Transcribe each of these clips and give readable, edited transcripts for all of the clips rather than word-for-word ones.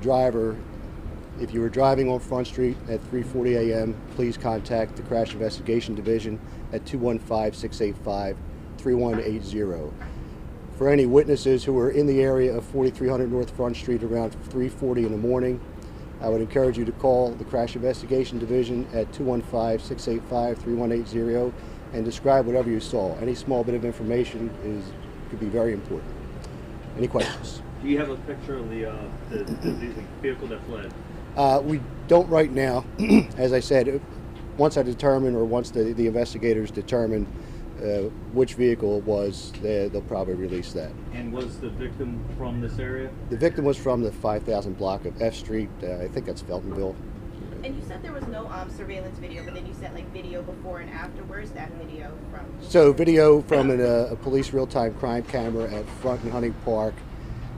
driver, if you were driving on Front Street at 3:40 a.m., please contact the Crash Investigation Division at 215-685-3180. For any witnesses who were in the area of 4300 North Front Street around 3:40 in the morning, I would encourage you to call the Crash Investigation Division at 215-685-3180 and describe whatever you saw. Any small bit of information could be very important. Any questions? Do you have a picture of the vehicle that fled? We don't right now. As I said, once I determine, or once the investigators determine which vehicle it was, they'll probably release that. And was the victim from this area? The victim was from the 5000 block of F Street. I think that's Feltonville. And you said there was no surveillance video, but then you said like video before and after. Where's that video from? So video from a police real-time crime camera at Front and Hunting Park,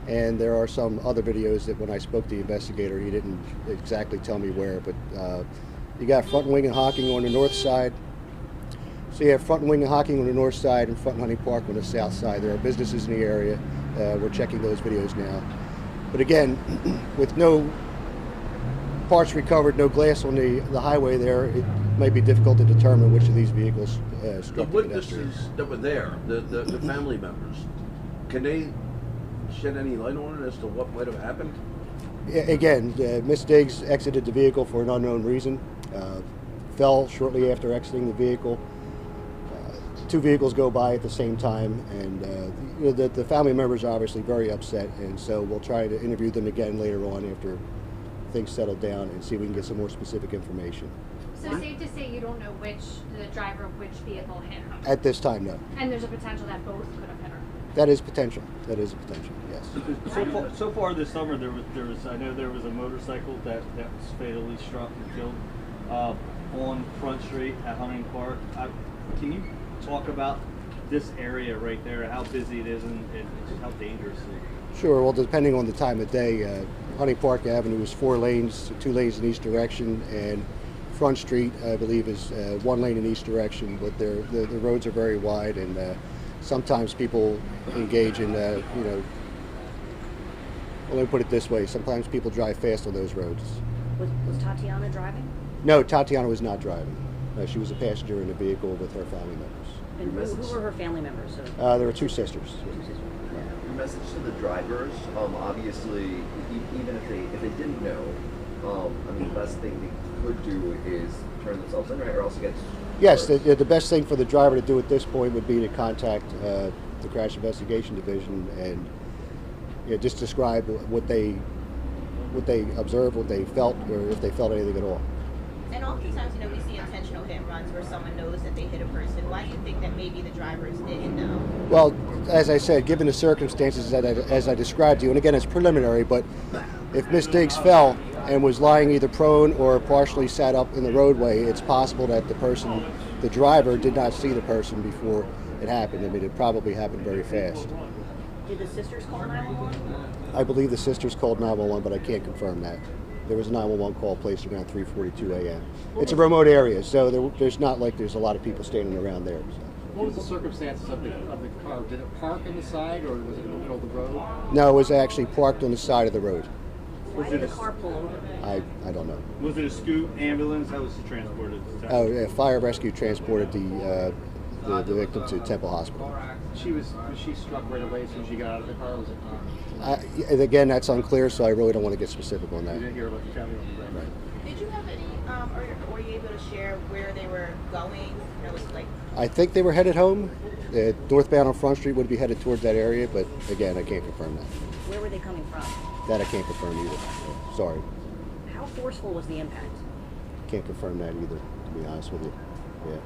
and there are some other videos that when I spoke to the investigator, he didn't exactly tell me where, but you got Front and Wing and Hocking on the north side. So you have Front and Wing and Hocking on the north side and Front and Hunting Park on the south side. There are businesses in the area. We're checking those videos now. But again, with no parts recovered, no glass on the highway there, it might be difficult to determine which of these vehicles struck The the pedestrian. witnesses that were there, the family members, can they shed any light on it as to what might have happened? Again, Miss Diggs exited the vehicle for an unknown reason, fell shortly after exiting the vehicle. Two vehicles go by at the same time, and the family members are obviously very upset, and so we'll try to interview them again later on after things settle down and see if we can get some more specific information. So safe to say you don't know the driver of which vehicle hit her? At this time, no. And there's a potential that both could have hit her? That is potential. That is a potential, yes. So far this summer, there was I know there was a motorcycle that was fatally struck and killed on Front Street at Hunting Park. Can you talk about this area right there, how busy it is and how dangerous it is? Sure. Well, depending on the time of day, Hunting Park Avenue is 4 lanes, 2 lanes in each direction, and Front Street, I believe, is 1 lane in each direction. But the roads are very wide, and sometimes people engage in, well, let me put it this way: sometimes people drive fast on those roads. Was Tatiana driving? No, Tatiana was not driving. She was a passenger in the vehicle with her family members. And who were her family members? There were 2 sisters. Your message to the drivers, obviously, even if they didn't know, I mean, the best thing they could do is turn themselves in, right, or else it gets... Yes, the best thing for the driver to do at this point would be to contact the Crash Investigation Division and just describe what they observed, what they felt, or if they felt anything at all. And oftentimes, we see intentional hit and runs where someone knows that they hit a person. Why do you think that maybe the drivers didn't know? Well, as I said, given the circumstances as I described to you, and again, it's preliminary, but if Miss Diggs fell and was lying either prone or partially sat up in the roadway, it's possible that the driver, did not see the person before it happened. I mean, it probably happened very fast. Did the sisters call 911? I believe the sisters called 911, but I can't confirm that. There was a 911 call placed around 3:42 a.m. It's a remote area, so there's not like there's a lot of people standing around there. So. What was the circumstances of the car? Did it park on the side, or was it in the middle of the road? No, it was actually parked on the side of the road. Why did the car pull over? I don't know. Was it a scoot, ambulance? How was it transported? Oh, yeah, fire rescue transported the victim to Temple Hospital. Was she struck right away as soon as she got out of the car? Was it? Again, that's unclear, so I really don't want to get specific on that. You didn't hear about the family on the Right. Did you have any, or were you able to share where they were going? I think they were headed home. Northbound on Front Street would be headed towards that area, but again, I can't confirm that. Where were they coming from? That I can't confirm either. Sorry. How forceful was the impact? Can't confirm that either, to be honest with you. Yeah.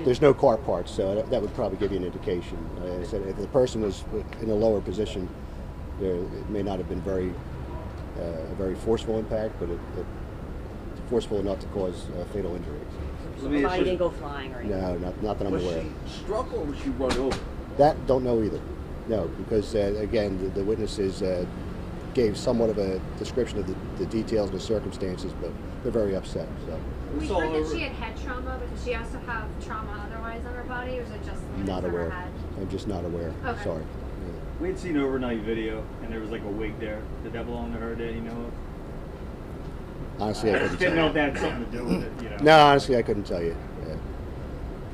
There's no car parts, so that would probably give you an indication. I said if the person was in a lower position, it may not have been a very forceful impact, but it's forceful enough to cause fatal injury. So the body didn't go flying or anything? No, not that I'm aware of. Was she struck or was she run over? That don't know either. No, because again, the witnesses gave somewhat of a description of the details and the circumstances, but they're very upset. So. We heard that she had head trauma, but does she also have trauma otherwise on her body, or is it just Not on her aware. head? I'm just not aware. Okay. Sorry. We had seen overnight video, and there was like a wig there. Did that belong to her? Did you know of? Honestly, I I couldn't just didn't tell know you. if that had something to do with it. You know. No, honestly, I couldn't tell you. Yeah.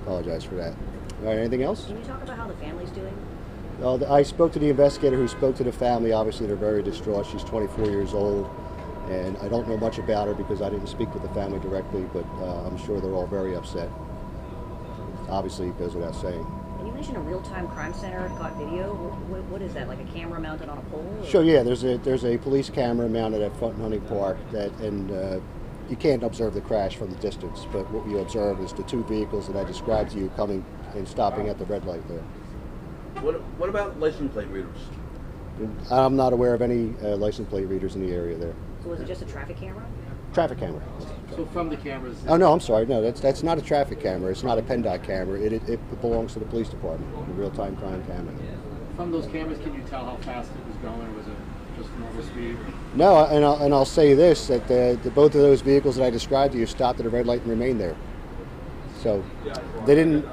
Apologize for that. All right, anything else? Can you talk about how the family's doing? Well, I spoke to the investigator who spoke to the family. Obviously, they're very distraught. She's 24 years old, and I don't know much about her because I didn't speak with the family directly, but I'm sure they're all very upset. Obviously, it goes without saying. And you mentioned a real-time crime center got video. What is that, like a camera mounted on a pole? Or? Sure, yeah, there's a police camera mounted at Front and Hunting Park and you can't observe the crash from the distance, but what you observe is the two vehicles that I described to you coming and stopping at the red light there. What about license plate readers? I'm not aware of any license plate readers in the area there. So was it just a traffic camera? Traffic camera. So from the cameras. Oh no, I'm sorry. No, that's not a traffic camera. It's not a PennDOT camera. It belongs to the police department. A real-time crime camera. From those cameras, can you tell how fast it was going? Was it just normal speed? No, and I'll say this: that both of those vehicles that I described to you stopped at a red light and remained there. So they didn't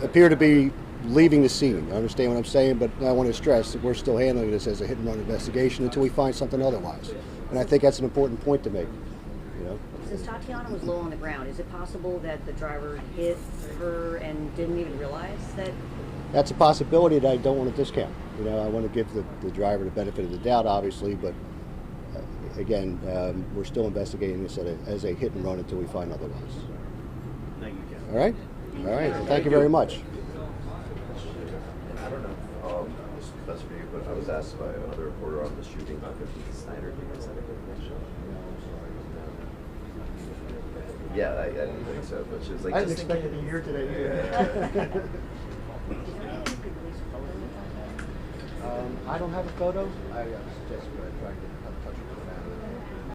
appear to be leaving the scene. I understand what I'm saying, but I want to stress that we're still handling this as a hit-and-run investigation until we find something otherwise. And I think that's an important point to make. You know. Since Tatiana was low on the ground, is it possible that the driver hit her and didn't even realize that? That's a possibility that I don't want to discount. You know, I want to give the driver the benefit of the doubt, obviously, but again, we're still investigating this as a hit and run until we find otherwise. Thank you, Kevin. All right? All right. Well, thank you very much. And I don't know, this is best for you, but I was asked by another reporter on the shooting of 50 Snyder, do you guys have a good connection? Yeah, I didn't think so, but she was like, I didn't just expect in to be here today case. either. Is there any way you could release a photo with Tatiana? I don't have a photo. I suggest we try to get